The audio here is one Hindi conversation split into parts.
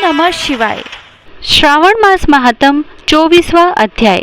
नमः शिवाय। श्रावण मास महात्म 24वां अध्याय।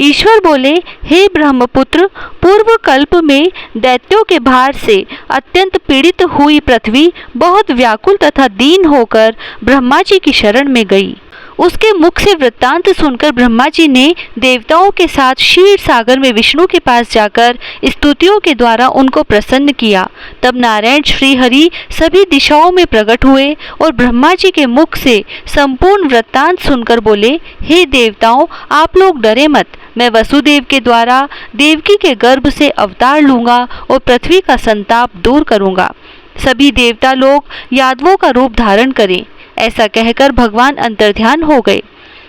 ईश्वर बोले, हे ब्रह्मपुत्र, पूर्व कल्प में दैत्यों के भार से अत्यंत पीड़ित हुई पृथ्वी बहुत व्याकुल तथा दीन होकर ब्रह्मा जी की शरण में गई। उसके मुख से वृत्तांत सुनकर ब्रह्मा जी ने देवताओं के साथ क्षीर सागर में विष्णु के पास जाकर स्तुतियों के द्वारा उनको प्रसन्न किया। तब नारायण श्री हरि सभी दिशाओं में प्रकट हुए और ब्रह्मा जी के मुख से संपूर्ण वृत्तांत सुनकर बोले, हे देवताओं, आप लोग डरे मत। मैं वसुदेव के द्वारा देवकी के गर्भ से अवतार लूंगा और पृथ्वी का संताप दूर करूंगा। सभी देवता लोग यादवों का रूप धारण करें। ऐसा कहकर भगवान अंतर्ध्यान हो गए।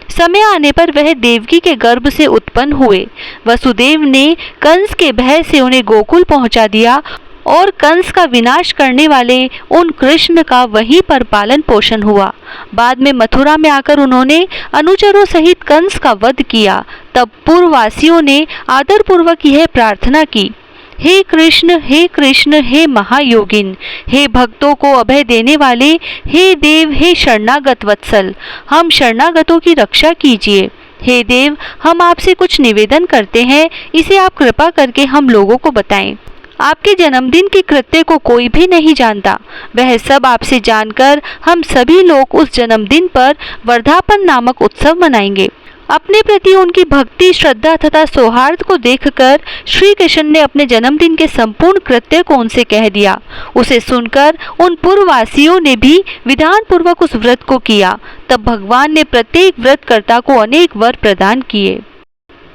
समय आने पर वह देवकी के गर्भ से उत्पन्न हुए। वसुदेव ने कंस के भय से उन्हें गोकुल पहुंचा दिया और कंस का विनाश करने वाले उन कृष्ण का वहीं पर पालन पोषण हुआ। बाद में मथुरा में आकर उन्होंने अनुचरों सहित कंस का वध किया। तब पूर्ववासियों ने आदरपूर्वक यह प्रार्थना की, हे कृष्ण, हे कृष्ण, हे महायोगिन, हे भक्तों को अभय देने वाले, हे देव, हे शरणागत वत्सल, हम शरणागतों की रक्षा कीजिए। हे देव, हम आपसे कुछ निवेदन करते हैं, इसे आप कृपा करके हम लोगों को बताएं। आपके जन्मदिन के कृत्य को कोई भी नहीं जानता। वह सब आपसे जानकर हम सभी लोग उस जन्मदिन पर वर्धापन नामक उत्सव मनाएंगे। अपने प्रति उनकी भक्ति, श्रद्धा तथा सौहार्द को देखकर श्री कृष्ण ने अपने जन्मदिन के संपूर्ण कृत्य को उनसे कह दिया। उसे सुनकर उन पूर्ववासियों ने भी विधान पूर्वक उस व्रत को किया। तब भगवान ने प्रत्येक व्रतकर्ता को अनेक वर प्रदान किए।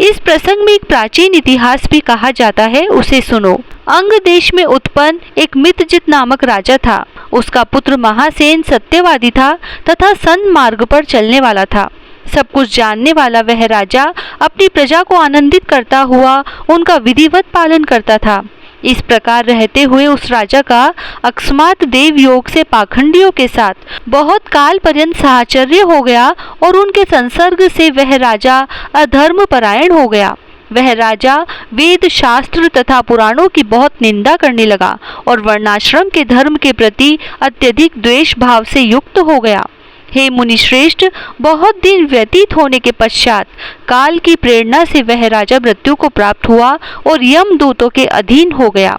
इस प्रसंग में एक प्राचीन इतिहास भी कहा जाता है, उसे सुनो। अंग देश में उत्पन्न एक मित्रजित नामक राजा था। उसका पुत्र महासेन सत्यवादी था तथा सन्मार्ग पर चलने वाला था। सब कुछ जानने वाला वह राजा अपनी प्रजा को आनंदित करता हुआ उनका विधिवत पालन करता था। इस प्रकार रहते हुए उस राजा का अकस्मात देव योग से पाखंडियों के साथ बहुत काल पर्यंत साहचर्य हो गया और उनके संसर्ग से वह राजा अधर्म परायण हो गया। वह राजा वेद, शास्त्र तथा पुराणों की बहुत निंदा करने लगा और वर्णाश्रम के धर्म के प्रति अत्यधिक द्वेष भाव से युक्त हो गया। हे मुनिश्रेष्ठ, बहुत दिन व्यतीत होने के पश्चात काल की प्रेरणा से वह राजा मृत्यु को प्राप्त हुआ और यमदूतों के अधीन हो गया।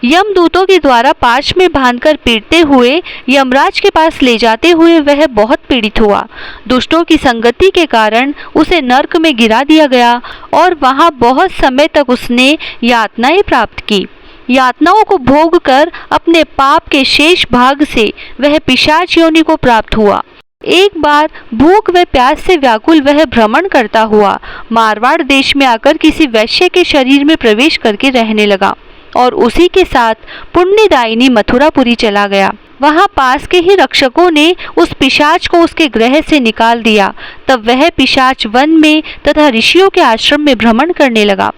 यमदूतों के द्वारा पाश में बांधकर पीटते हुए यमराज के पास ले जाते हुए वह बहुत पीड़ित हुआ। दुष्टों की संगति के कारण उसे नरक में गिरा दिया गया और वहां बहुत समय तक उसने यातनाएं प्राप्त की। यातनाओं को भोग कर अपने पाप के शेष भाग से वह पिशाच योनि को प्राप्त हुआ। एक बार भूख व प्यास से व्याकुल वह भ्रमण करता हुआ मारवाड़ देश में आकर किसी वैश्य के शरीर में प्रवेश करके रहने लगा और उसी के साथ पुण्यदायिनी मथुरापुरी चला गया। वहां पास के ही रक्षकों ने उस पिशाच को उसके गृह से निकाल दिया। तब वह पिशाच वन में तथा ऋषियों के आश्रम में भ्रमण करने लगा।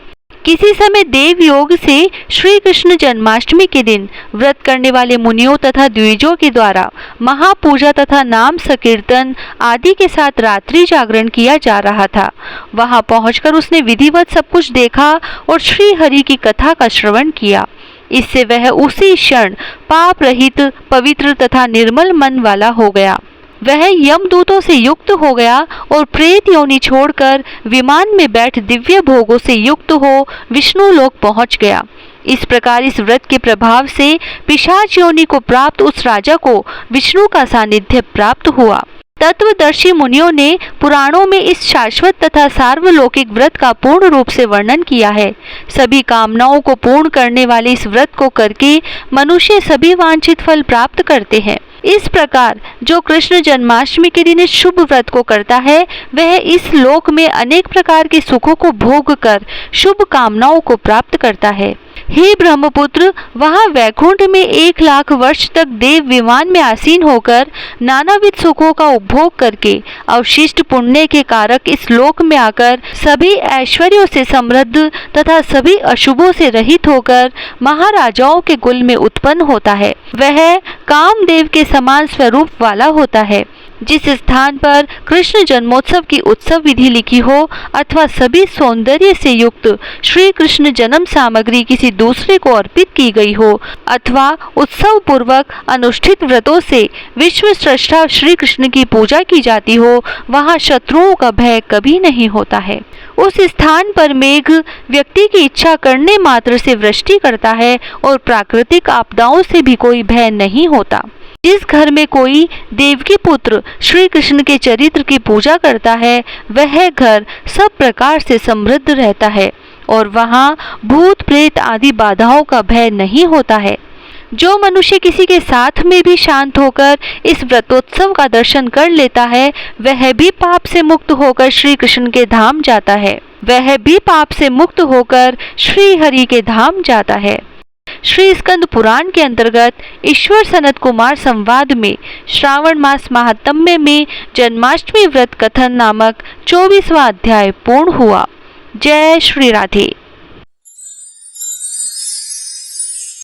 किसी समय देव योग से श्री कृष्ण जन्माष्टमी के दिन व्रत करने वाले मुनियों तथा द्विजों के द्वारा महापूजा तथा नाम संकीर्तन आदि के साथ रात्रि जागरण किया जा रहा था। वहां पहुंचकर उसने विधिवत सब कुछ देखा और श्री हरि की कथा का श्रवण किया। इससे वह उसी क्षण पाप रहित, पवित्र तथा निर्मल मन वाला हो गया। वह यमदूतों से युक्त हो गया और प्रेत योनि छोड़कर विमान में बैठ दिव्य भोगों से युक्त हो विष्णु लोक पहुंच गया। इस प्रकार इस व्रत के प्रभाव से पिशाच योनि को प्राप्त उस राजा को विष्णु का सानिध्य प्राप्त हुआ। तत्वदर्शी मुनियों ने पुराणों में इस शाश्वत तथा सार्वलौकिक व्रत का पूर्ण रूप से वर्णन किया है। सभी कामनाओं को पूर्ण करने वाले इस व्रत को करके मनुष्य सभी वांछित फल प्राप्त करते हैं। इस प्रकार जो कृष्ण जन्माष्टमी के दिन इस शुभ व्रत को करता है वह इस लोक में अनेक प्रकार के सुखों को भोग कर शुभ कामनाओं को प्राप्त करता है। हे ब्रह्मपुत्र, वहाँ वैकुंठ में 1,00,000 वर्ष तक देव विमान में आसीन होकर नानाविध सुखों का उपभोग करके अवशिष्ट पुण्य के कारक इस लोक में आकर सभी ऐश्वर्यों से समृद्ध तथा सभी अशुभों से रहित होकर महाराजाओं के कुल में उत्पन्न होता है। वह कामदेव के समान स्वरूप वाला होता है। जिस स्थान पर कृष्ण जन्मोत्सव की उत्सव विधि लिखी हो अथवा सभी सौंदर्य से युक्त श्री कृष्ण जन्म सामग्री किसी दूसरे को अर्पित की गई हो अथवा उत्सव पूर्वक अनुष्ठित व्रतों से विश्व स्रष्टा श्री कृष्ण की पूजा की जाती हो, वहाँ शत्रुओं का भय कभी नहीं होता है। उस स्थान पर मेघ व्यक्ति की इच्छा करने मात्र से वृष्टि करता है और प्राकृतिक आपदाओं से भी कोई भय नहीं होता। जिस घर में कोई देवकी पुत्र श्री कृष्ण के चरित्र की पूजा करता है, वह घर सब प्रकार से समृद्ध रहता है और वहाँ भूत प्रेत आदि बाधाओं का भय नहीं होता है। जो मनुष्य किसी के साथ में भी शांत होकर इस व्रतोत्सव का दर्शन कर लेता है, वह भी पाप से मुक्त होकर श्री कृष्ण के धाम जाता है। वह भी पाप से मुक्त होकर श्री हरि के धाम जाता है। श्री स्कंद पुराण के अंतर्गत ईश्वर सनत कुमार संवाद में श्रावण मास महात्म्य में जन्माष्टमी व्रत कथन नामक 24वां अध्याय पूर्ण हुआ। जय श्री राधे।